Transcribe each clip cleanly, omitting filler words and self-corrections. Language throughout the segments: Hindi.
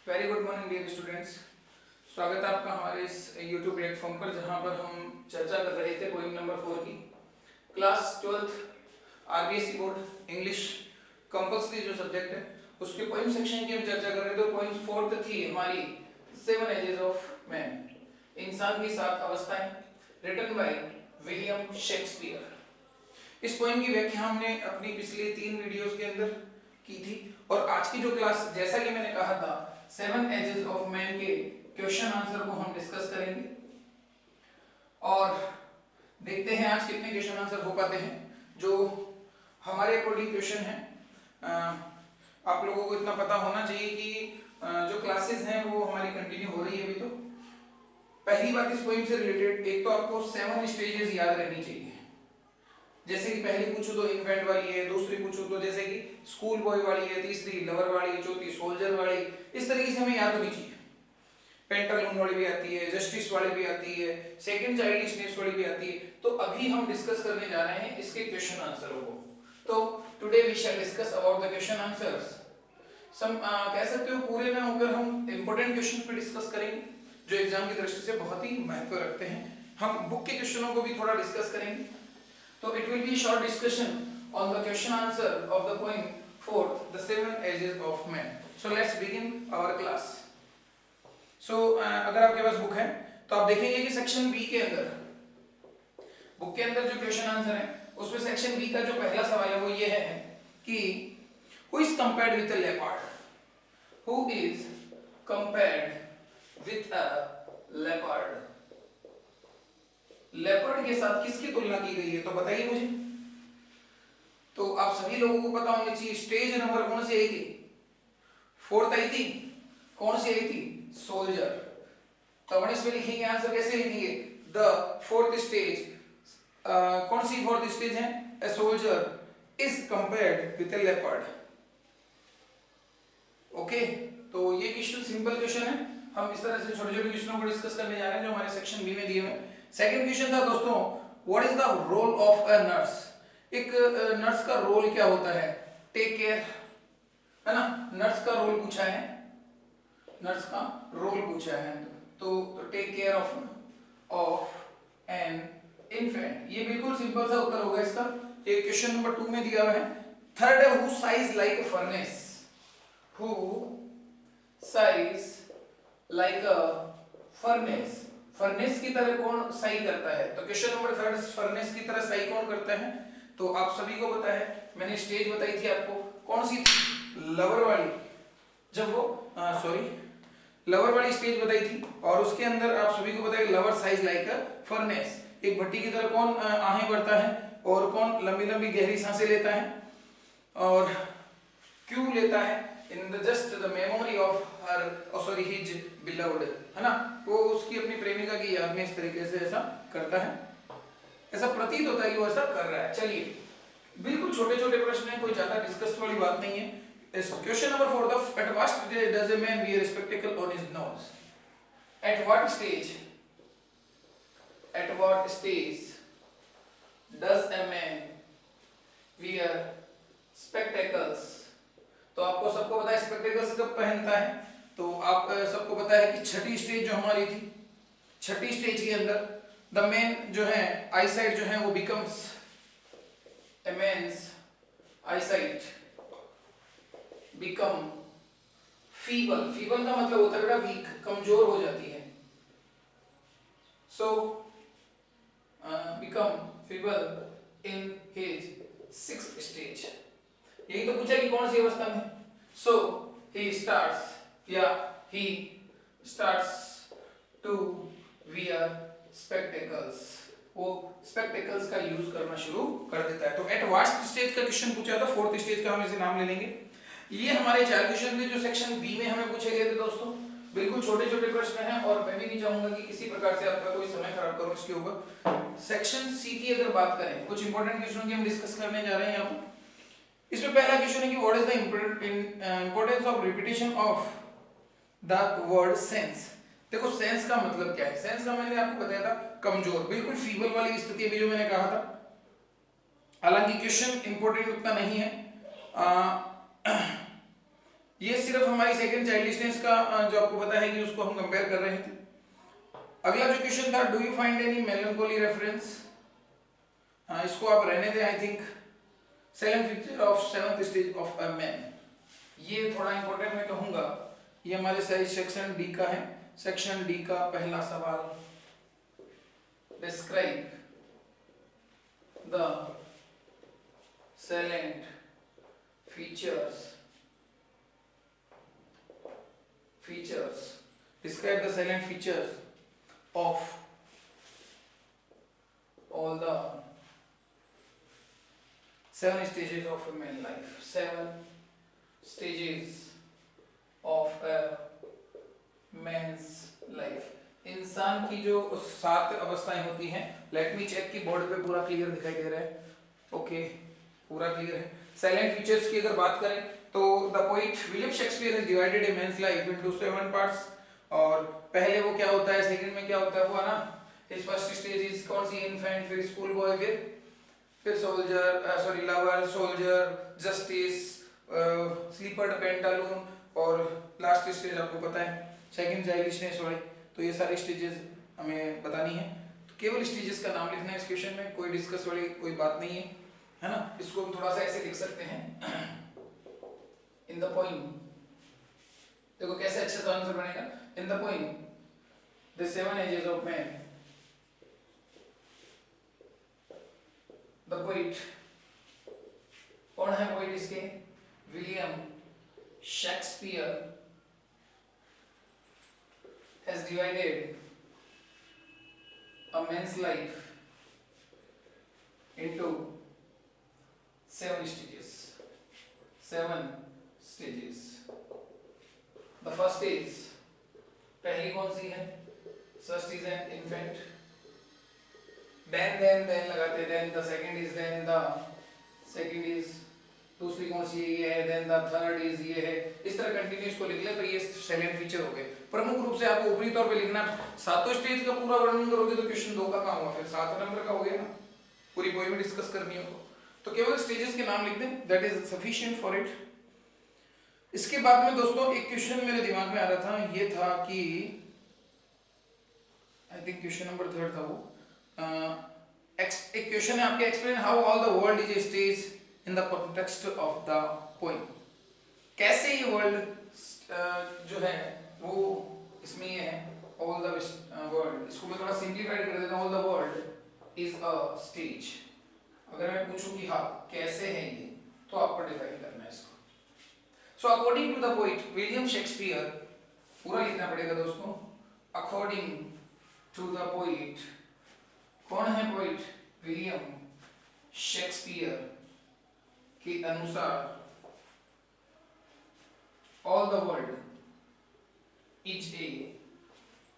Very good morning dear students. स्वागत है आपका हमारे इस YouTube प्लेटफॉर्म पर, जहां पर हम चर्चा कर रहे थे पोइम नंबर 4 की। Class 12th RBSE board English compulsory जो सब्जेक्ट है उसके पोइम सेक्शन की हम चर्चा कर रहे थे। पोइम 4 थी हमारी 7 एजेस ऑफ मैन, इंसान की 7 अवस्थाएं, रिटन बाय विलियम शेक्सपियर। इस पोइम की व्याख्या हमने अपनी पिछले 3 वीडियोस के अंदर की थी और आज की जो क्लास, जैसा कि मैंने कहा था, 7 एजेस ऑफ मैन के क्वेश्चन आंसर को हम डिस्कस करेंगे और देखते हैं आज कितने क्वेश्चन आंसर हो पाते हैं जो हमारे अकॉर्डिंग क्वेश्चन है। आप लोगों को इतना पता होना चाहिए कि जो क्लासेस हैं वो हमारी कंटिन्यू हो रही है अभी। तो पहली बात इस पोइम से रिलेटेड, एक तो आपको 7 स्टेजेस याद रहनी चाहिए। जैसे कि पहली पूछूं तो इन्फेंट वाली है, दूसरी पूछूं तो जैसे कि स्कूल बॉय वाली है, तीसरी लवर वाली, चौथी सोल्जर वाली, इस तरीके से हमें याद होनी चाहिए। पेंटालून वाली भी आती है, जस्टिस वाली भी आती है, सेकंड चाइल्डिशनेस वाली भी आती है। तो अभी हम डिस्कस करने जा रहे हैं इसके क्वेश्चन आंसरों को। तो today we shall discuss about the question answers. कह सकते हो पूरे ना होकर हम इंपॉर्टेंट क्वेश्चंस पे डिस्कस करेंगे जो एग्जाम की दृष्टि से बहुत ही महत्व रखते हैं। हम बुक के क्वेश्चनों को भी थोड़ा डिस्कस करेंगे। तो it will be a short discussion on the question answer of the poem 4th, the 7 ages of man. So let's begin our class. So अगर आपके पास बुक है तो आप देखेंगे कि सेक्शन बी के अंदर, बुक के अंदर जो क्वेश्चन आंसर है उसमें सेक्शन बी का जो पहला सवाल है वो ये है कि who is compared with a leopard? Who is compared with a leopard? Leopard के साथ किसकी तुलना की गई है तो बताइए मुझे। तो आप सभी लोगों को पता होनी चाहिए स्टेज नंबर कौन सी आई थी, 4th आई थी। कौन सी आई थी? सोल्जर। तो अपन इसमें लिखेंगे आंसर कैसे लिखेंगे? The 4th stage. कौन सी 4th स्टेज है? A soldier is compared with A leopard. Okay, तो ये क्वेश्चन सिंपल क्वेश्चन है। हम इस तरह से छोटे छोटे क्वेश्चनों को डिस्कस करने जा रहे हैं जो हमारे सेक्शन बी में दिए हुए हैं। सेकंड क्वेश्चन था दोस्तों, what is the role of a nurse? एक नर्स का रोल क्या होता है? टेक केयर, है ना। नर्स का रोल पूछा है, नर्स का रोल पूछा है। तो take care of an infant, ये बिल्कुल सिंपल सा उत्तर होगा इसका। ये क्वेश्चन नंबर 2 में दिया हुआ है। थर्ड है, who size like a furnace? Who size like a furnace, furnace की तरह कौन साई करता है? तो क्वेश्चन नंबर 3, फर्नेस की तरह साई कौन करता है? तो आप सभी को पता है, मैंने स्टेज बताई थी आपको, कौन सी थी? लवर वाली। जब वो लवर वाली स्टेज बताई थी और उसके अंदर आप सभी को पता है lover size like a furnace. एक भट्टी की तरह कौन आहें भरता है और कौन लंबी लंबी गहरी सांसें लेता है और क्यों लेता है? In the just the memory of her his beloved, है ना। वो उसकी अपनी प्रेमिका की याद में इस तरीके से ऐसा करता है, ऐसा प्रतीत होता है कि वो ऐसा कर रहा है। चलिए, बिल्कुल छोटे छोटे प्रश्न हैं, कोई ज्यादा डिस्कस वाली बात नहीं है। Question number 4, the eight what stage does a man wear spectacle on his nose? Eight what stage, eight what stage does a man wear spectacles? तो आपको सबको पता है स्पेक्टेकल्स कब पहनता है। तो आप सबको पता है कि छठी स्टेज जो हमारी थी, छठी स्टेज के अंदर द मैन जो है आईसाइट जो है वो becomes a man's eyesight become feeble. Feeble का मतलब होता है बेटा वीक, कमजोर हो जाती है। So become feeble in his 6th stage. यही तो पूछा कि कौन सी अवस्था में। So he starts to wear spectacles, वो स्पेक्टेकल्स का यूज करना शुरू कर देता है। तो एट व्हाट स्टेज का क्वेश्चन पूछा था, 4th स्टेज का हम इसे नाम ले लेंगे। ये हमारे 4 क्वेश्चन थे जो सेक्शन बी में हमें पूछे गए थे दोस्तों। बिल्कुल छोटे छोटे प्रश्न हैं और मैं भी नहीं चाहूंगा कि किसी प्रकार से आपका कोई समय खराब करूं इसके ऊपर। सेक्शन सी की अगर बात करें, कुछ इंपॉर्टेंट क्वेश्चन की हम डिस्कस करने जा रहे हैं यहाँ पर। इसमें पहला क्वेश्चन है कि what is the importance of repetition of the word sense? देखो सेंस का मतलब क्या है? सेंस का मैंने आपको बताया था कमजोर, बिल्कुल फीबल वाली स्थिति अभी जो मैंने कहा था। हालांकि क्वेश्चन इंपॉर्टेंट उतना नहीं है, ये सिर्फ हमारी सेकंड चाइल्डिशनेस का जो आपको पता है कि उसको हम कंपेयर कर रहे थे। अगला जो क्वेश्चन था, do you find any melancholy reference, इसको आप रहने दें। I think silent feature of seventh stage of a man, ये थोड़ा इंपॉर्टेंट मैं कहूंगा। ये हमारे सेक्शन डी का है। सेक्शन डी का पहला सवाल, describe the salient features describe the salient features of all the 7 stages of a man's life. 7 stages of a man's life. इंसान की जो 7 अवस्थाएं होती हैं, लेट मी चेक की बोर्ड पे पूरा क्लियर दिखाई दे रहा है। ओके, पूरा क्लियर है। साइलेंट फीचर्स की अगर बात करें तो the poet William Shakespeare has divided a man's life into 7 parts. और पहले वो क्या होता है, सेकंड में क्या होता है, वो है ना, हिज फर्स्ट स्टेज इज कौन सी, इन्फेंट, फिर स्कूल बॉय, फिर soldier, sorry lover, soldier, justice, sleeper, pantaloon, और लास्ट स्टेज आपको पता है सेकंड चाइल्डिशनेस वाली। तो ये सारी स्टेजेस हमें बतानी है। तो केवल स्टेजेस का नाम लिखना है इस क्वेश्चन में, कोई डिस्कस वाली कोई बात नहीं है ना। इसको हम थोड़ा सा ऐसे लिख सकते हैं इन द पोएम। देखो कैसे अच्छे से आंसर बनेगा। In the poem the 7 ages of man, the poet, कौन है पोएट इसके, William Shakespeare has divided a man's life into 7 stages. 7 stages. The first is, पहली कौन सी है, first is an infant, then लगाते, then the second is, then the second is, दूसरी कौन सी ये है, देन द थर्ड इज ये है। इस तरह कंटिन्यूस को लिख ले तो ये साइलेंट फीचर हो गए। प्रमुख रूप से आपको ऊपरी तौर पे लिखना, सातों स्टेज का पूरा वर्णन करोगे तो क्वेश्चन 2 का काम हुआ, फिर 7 नंबर का हो गया ना, पूरी पोएम डिस्कस करनी हो तो केवल स्टेजेस के नाम लिख दें, that is sufficient for it. इसके बाद में दोस्तों एक क्वेश्चन मेरे दिमाग में आ रहा था, ये था कि आई थिंक क्वेश्चन नंबर 3 था वो, एक क्वेश्चन है आपके, explain how all the world is a stage in the context of the poem। कैसे ये वर्ल्ड जो है वो इसमें ये है all the world, इसको मैं थोड़ा सिंप्लीफाइड कर देता हूँ, all the world is a stage। अगर मैं पूछूं कि हाँ कैसे है ये, तो आपको डिफाइन करना है इसको। so according to the poet William Shakespeare, पूरा लिखना पड़ेगा दोस्तों, according to the poet, कौन है पोइट, विलियम शेक्सपियर के अनुसार all the world is a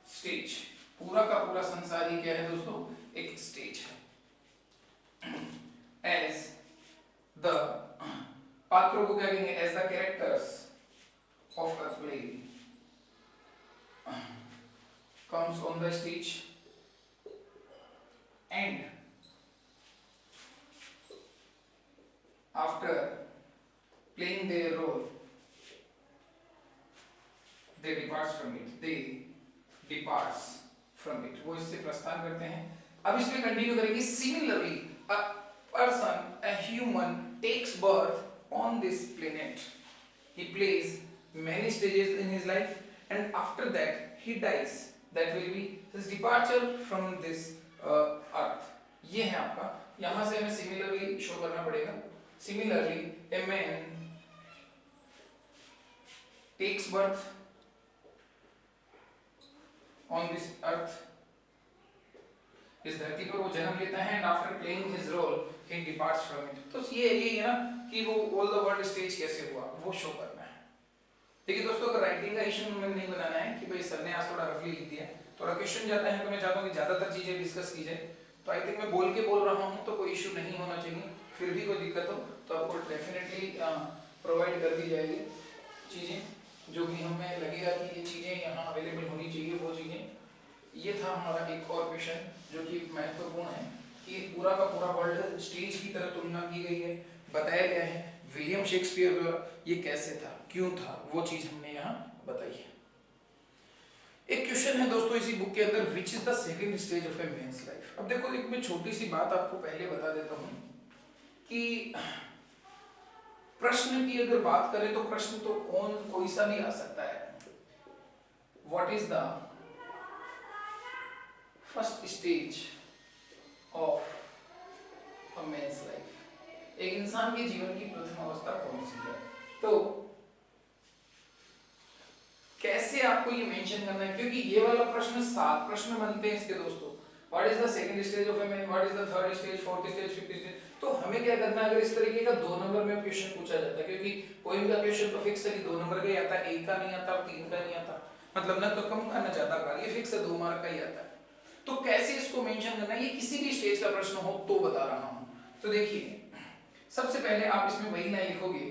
stage, पूरा का पूरा संसार ही क्या है दोस्तों, एक स्टेज है। एज द, पात्रों को क्या कहेंगे, as the characters of a play comes on the stage and after playing their role they departs from it, they departs from it, वो इससे प्रस्थान करते हैं। अब इसमें कंटिन्यू करेंगे, similarly a person, a human takes birth on this planet, he plays many stages in his life and after that he dies, that will be his departure from this earth। ये है आपका, यहां से हमें सिमिलरली शो करना पड़ेगा। Similarly, a man takes birth on this earth, इस धरती पर वो जन्म लेता है and after playing his role he departs from it। तो ये है ना कि वो all the world stage कैसे हुआ, वो शो करना है। देखिए दोस्तों, अगर राइटिंग का इशू में नहीं बनाना है कि भाई सर ने आज थोड़ा रफली लिख दिया, थोड़ा क्वेश्चन जाता है तो मैं चाहता हूँ कि ज्यादातर चीजें डिस्कस की जाए। तो आई थिंक मैं बोल के बोल रहा हूँ तो कोई इशू नहीं होना चाहिए, फिर भी कोई दिक्कत हो तो आपको डेफिनेटली प्रोवाइड कर दी जाएगी चीज़ें जो भी हमें लगेगा कि ये चीज़ें यहाँ अवेलेबल होनी चाहिए, वो चीज़ें। ये था हमारा एक और क्वेश्चन जो कि महत्वपूर्ण है कि पूरा का पूरा वर्ल्ड स्टेज की तरह तुलना की गई है, बताया गया है विलियम शेक्सपियर ये कैसे था, क्यों था, वो चीज हमने यहाँ बताई है। एक क्वेश्चन है दोस्तों इसी बुक के अंदर, which is the second stage of a man's life. अब देखो एक मैं छोटी सी बात आपको पहले बता देता हूँ कि प्रश्न की अगर बात करें तो प्रश्न तो कोई सा भी आ सकता है। What is the first stage of a man's life, एक इंसान के जीवन की प्रथम अवस्था कौन सी है। तो कैसे आपको ये मेंशन करना है, क्योंकि ये वाला प्रश्न 7 प्रश्न बनते हैं इसके दोस्तों। What is the second stage of a man, what is the third stage, fourth stage, fifth stage. तो हमें क्या करना है, अगर इस तरीके का 2 नंबर में क्वेश्चन पूछा जाता है, क्योंकि पोएम का क्वेश्चन तो फिक्स है कि 2 नंबर का ही आता है, 1 का नहीं आता और 3 का नहीं आता, मतलब ना तो कम का ना ज्यादा का, ये फिक्स है 2 मार्क का ही आता है। तो कैसे इसको मेंशन करना है, ये किसी भी स्टेज का प्रश्न हो तो बता रहा हूं। तो देखिए सबसे पहले आप इसमें वही लाइन लिखोगे,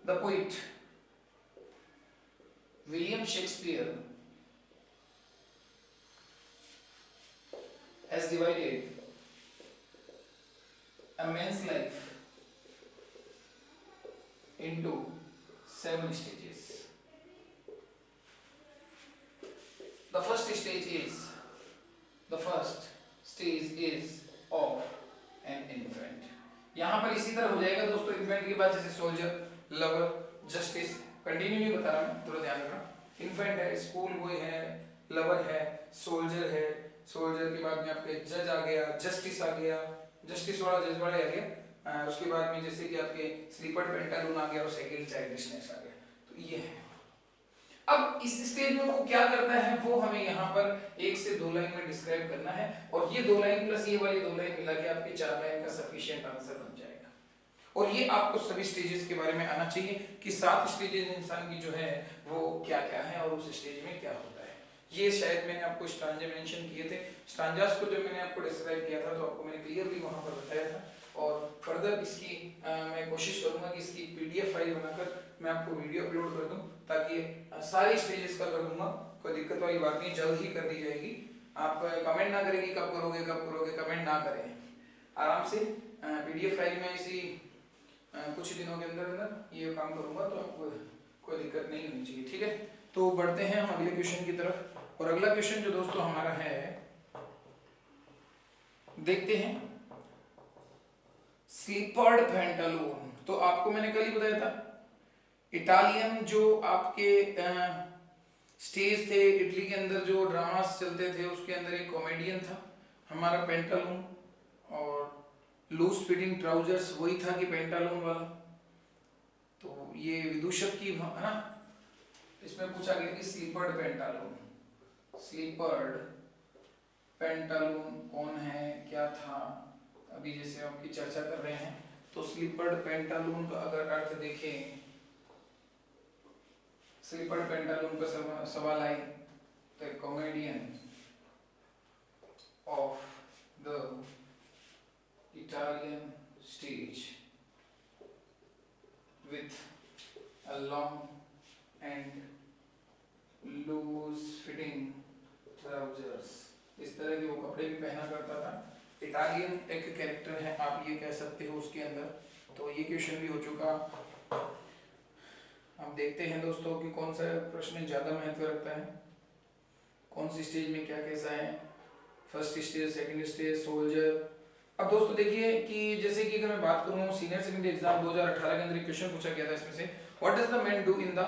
the poet William Shakespeare has divided a man's life into 7 stages. The first stage is of an infant. यहां पर इसी तरह हो जाएगा दोस्तों, इन्फेंट के बाद जैसे सोल्जर, लवर, जस्टिस, कंटिन्यू नहीं बता रहा मैं, थोड़ा ध्यान रखना। इन्फेंट है, स्कूल बॉय है, लवर है, सोल्जर है, सोल्जर के बाद में आपके जज आ गया, जस्टिस आ गया, जस्टिस वाला जज वाला आ गया, उसके बाद में जैसे कि आपके स्लीपर्ड पेंटालून आ गया और सेकंड चाइल्डिशनेस आ गया। तो ये है। अब इस स्टेज में वो क्या करता है, वो हमें यहाँ पर 1 से 2 लाइन में डिस्क्राइब करना है, और ये 2 लाइन प्लस ये वाली 2 लाइन मिला के आपके 4 लाइन का सफिशिएंट आंसर बन जाएगा। और ये आपको सभी स्टेजेस के बारे में आना चाहिए कि 7 स्टेजेस इंसान की जो है वो क्या क्या है और उस स्टेज में क्या होता है। ये शायद मैंने आपको स्टांजा मेंशन किए थे, स्टांजास को जब मैंने आपको डिस्क्राइब किया था तो आपको मैंने क्लियरली वहां पर बताया था। और फर्दर इसकी मैं कोशिश करूंगा कि इसकी पीडीएफ फाइल बनाकर मैं आपको वीडियो अपलोड कर दूं, ताकि सारी स्टेजेस का कर दूंगा, कोई दिक्कत वाली बात नहीं, जल्द ही कर दी जाएगी। आप कमेंट ना करें कि कब करोगे कब करोगे, कमेंट ना करें, आराम से पीडीएफ फाइल में इसी कुछ दिनों के अंदर अंदर ये काम करूंगा, तो आपको कोई दिक्कत नहीं होनी चाहिए, ठीक है। तो बढ़ते हैं हम अगले क्वेश्चन की तरफ, और अगला क्वेश्चन जो दोस्तों हमारा है, देखते हैं, स्लीपर्ड पेंटालून। तो आपको मैंने कल ही बताया था, इटालियन जो आपके स्टेज थे, इटली के अंदर जो ड्रामास चलते थे उसके अंदर एक कॉमेडियन था हमारा पेंटालून, और लूज फिटिंग ट्राउजर्स वही था कि पेंटालून वाला। तो ये विदूषक की है ना, इसमें पूछा गया कि स्लीपर्ड पेंटालून, स्लीपर्ड पेंटालून कौन है, क्या था। अभी जैसे हम की चर्चा कर रहे हैं, तो स्लीपर्ड पेंटालून का अगर अर्थ देखें, स्लीपर्ड पेंटालून का सवाल आए तो comedian of the Italian stage with a long and loose fitting trousers, इस तरह के वो कपड़े भी पहना करता था। इटालियन एक कैरेक्टर है, आप ये कह सकते हो उसके अंदर। तो ये क्वेश्चन भी हो चुका। अब देखते हैं दोस्तों कि कौन सा प्रश्न ज्यादा महत्व रखता है, कौन सी स्टेज में क्या कैसा है, first stage, second stage, soldier. अब दोस्तों देखिए कि जैसे कि अगर मैं बात करूं सीनियर सेकेंडरी एग्जाम 2018 के अंदर एक क्वेश्चन पूछा गया था, इसमें से what does the man do in the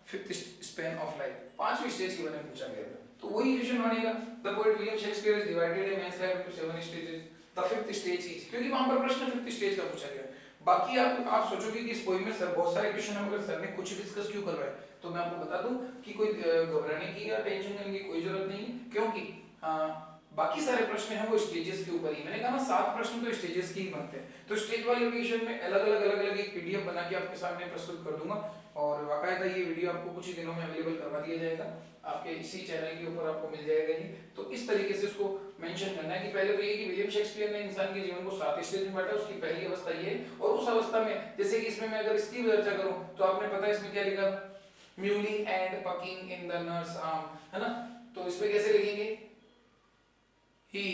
fifth span of life, 5वीं स्टेज के बारे में पूछा गया था। तो वही क्वेश्चन बनेगा, the poet William Shakespeare is divided a man's life into 7 stages, the fifth stage is, क्योंकि वहां पर प्रश्न फिफ्थ स्टेज का पूछा गया। बाकी आप सोचोगे कि इस पोएम में सर बहुत सारे क्वेश्चन हम अगर सर ने कुछ डिस्कस क्यों करवाए, तो मैं आपको बता दूं कि कोई घबराने की या टेंशन करने की कोई जरूरत नहीं, क्योंकि बाकी सारे प्रश्न हैं वो स्टेजेस के ऊपर ही। मैंने कहा ना 7 प्रश्न तो स्टेजेस के ही बनते हैं, तो स्टेज वाले क्वेश्चन में अलग अलग एक पीडीएफ बना के आपके सामने प्रस्तुत कर दूंगा, और बाकायदा ये वीडियो आपको कुछ ही दिनों में अवेलेबल करवा दिया जाएगा, आपके इसी चैनल के ऊपर आपको मिल जाएगा ये। तो इस तरीके से उसको मेंशन करना है कि पहले तो ये कि विलियम शेक्सपियर ने इंसान के जीवन को 7 स्टेज में बांटा, उसकी पहली अवस्था ये, और उस अवस्था में जैसे कि इसमें मैं अगर इसकी चर्चा करूं तो आपने पता है इसमें क्या लिखा, mewling and packing in the nurse arm, है ना। तो इसमें कैसे लिखेंगे, he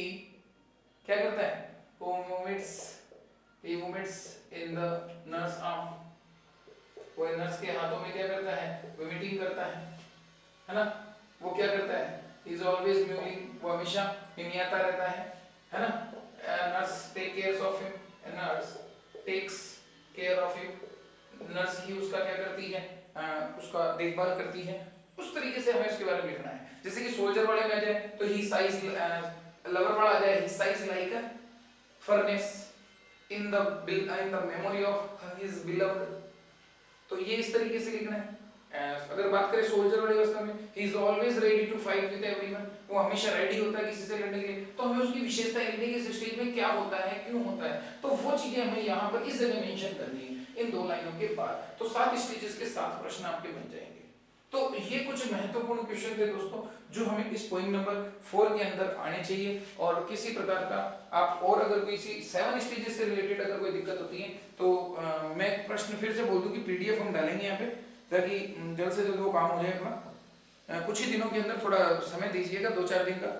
क्या करता है, he vomits in the nurse arm, वो नर्स के हाथों में क्या करता है, वोमिटिंग करता है ना, वो क्या करता है, इज ऑलवेज म्यूलिंग, वो हमेशा मिमियाता रहता है ना, nurse take care of him, nurse takes care of him, nurse ही उसका क्या करती है, उसका देखभाल करती है। उस तरीके से हमें उसके बारे में लिखना है। जैसे कि सोल्जर वाले में आ जाए तो ही साइज, लवर वाला आ जाए, he sighs like a furnace in the memory of his beloved. तो ये इस तरीके से लिखना है। अगर बात करें सोल्जर वाली अवस्था में, he is always ready to fight with everyone, वो हमेशा रेडी होता है किसी से लड़ने के लिए। तो हमें उसकी विशेषता लिखनी है कि इस स्टेज में क्या होता है, क्यों होता है, तो वो चीजें हमें यहाँ पर इस जगह मेंशन करनी है इन 2 लाइनों के बाद। तो 7 स्टेजेस के 7 प्रश्न आपके बन जाएंगे। तो ये कुछ महत्वपूर्ण क्वेश्चन थे दोस्तों, जो हमें इस पॉइंट नंबर 4 के अंदर आने चाहिए। और किसी प्रकार का आप और अगर किसी 7 स्टेजेस से रिलेटेड अगर कोई दिक्कत होती है तो मैं प्रश्न फिर से बोल दूं कि पीडीएफ हम डालेंगे यहाँ पे, ताकि जल्द से जल्द वो काम हो जाए अपना। कुछ ही दिनों के अंदर थोड़ा समय दीजिएगा, 2-4 दिन का,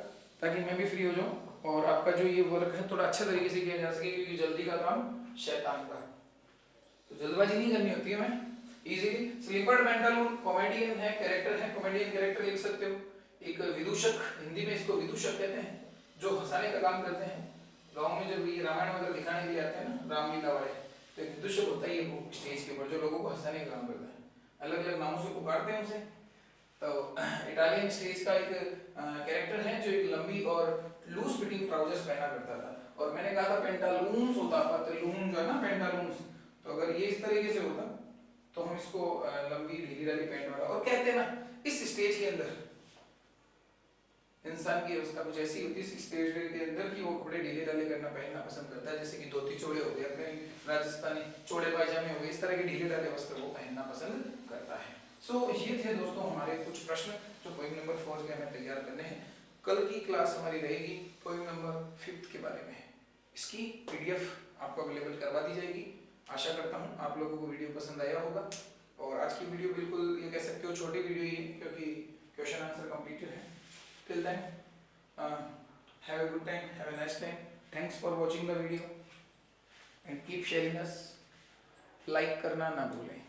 ताकि मैं भी फ्री हो जाऊँ और आपका जो ये वर्क है थोड़ा अच्छे तरीके से किया जा सके, क्योंकि जल्दी का काम शैतान का, तो जल्दबाजी नहीं करनी होती है। मैं इजीली स्लीपर्ड पेंटालून कॉमेडियन है, कैरेक्टर है, कॉमेडियन कैरेक्टर लिख सकते हो। एक विदूषक, हिंदी में इसको विदूषक कहते हैं, जो हंसाने का काम करते हैं। गांव में जब ये रामायण वगैरह दिखाने के लिए आते हैं ना, रामलीला वाले, तो एक विदूषक होता है ये स्टेज के ऊपर, जो लोगों को हंसाने का काम करता है। अलग अलग नामों से पुकारते हैं उसे। तो इटालियन स्टेज का एक कैरेक्टर है जो एक लंबी और लूज फिटिंग ट्राउजर्स पहना करता था। और मैंने कहा था पेंटालून्स होता, पतलून जो है ना पेंटालून्स, तो अगर ये इस तरीके से होता तो हम इसको लंबी ढीली ढाली पैंट वाला। और कहते हैं ना, इस स्टेज के अंदर इंसान की अवस्था कुछ ऐसी होती है इस स्टेज के अंदर कि वो कपड़े ढीले ढाले करना पहनना पसंद करता है, जैसे कि धोती चोड़े हो गए, अपने राजस्थानी चोड़े पायजामे हो गए, इस तरह के ढीले ढाले वस्त्र वो पहनना पसंद करता है। सो ये थे दोस्तों हमारे कुछ प्रश्न जो पॉइंट नंबर 4 के हमें तैयार करने हैं। कल की क्लास हमारी रहेगी पॉइंट नंबर 5 के बारे में। इसकी पीडीएफ आपको अवेलेबल करवा दी जाएगी। आशा करता हूँ आप लोगों को वीडियो पसंद आया होगा। और आज की वीडियो बिल्कुल ये कह सकते हो छोटी वीडियो ही है, क्योंकि क्वेश्चन आंसर कंप्लीटेड है। Till then have a good time, have a nice time, thanks for watching the video and keep sharing us. Like करना ना भूलें।